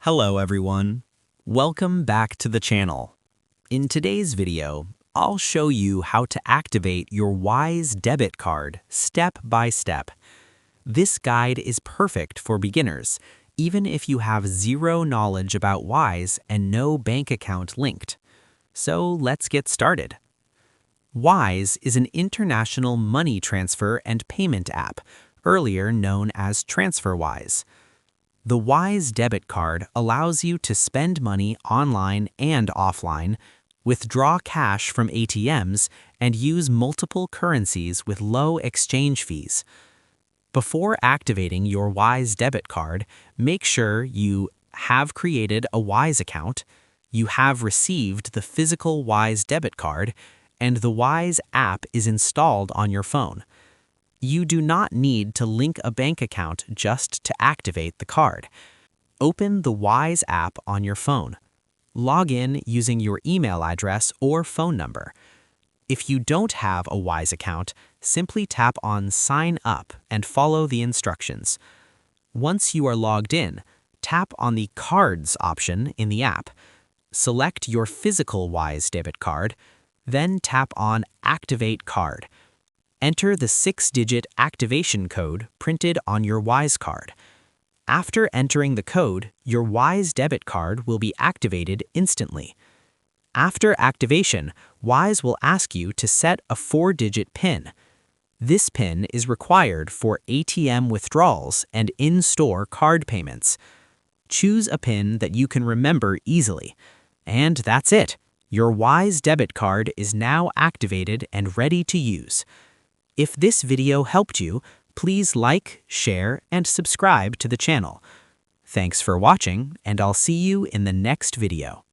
Hello everyone. Welcome back to the channel. In today's video, I'll show you how to activate your Wise Debit Card step by step. This guide is perfect for beginners, even if you have zero knowledge about Wise and no bank account linked. So let's get started. Wise is an international money transfer and payment app, earlier known as TransferWise. The Wise Debit Card allows you to spend money online and offline, withdraw cash from ATMs, and use multiple currencies with low exchange fees. Before activating your Wise Debit Card, make sure you have created a Wise account, you have received the physical Wise Debit Card, and the Wise app is installed on your phone. You do not need to link a bank account just to activate the card. Open the Wise app on your phone. Log in using your email address or phone number. If you don't have a Wise account, simply tap on Sign Up and follow the instructions. Once you are logged in, tap on the Cards option in the app. Select your physical Wise Debit Card, then tap on Activate Card. Enter the 6-digit activation code printed on your Wise card. After entering the code, your Wise Debit Card will be activated instantly. After activation, Wise will ask you to set a 4-digit PIN. This PIN is required for ATM withdrawals and in-store card payments. Choose a PIN that you can remember easily. And that's it. Your Wise Debit Card is now activated and ready to use. If this video helped you, please like, share, and subscribe to the channel. Thanks for watching, and I'll see you in the next video.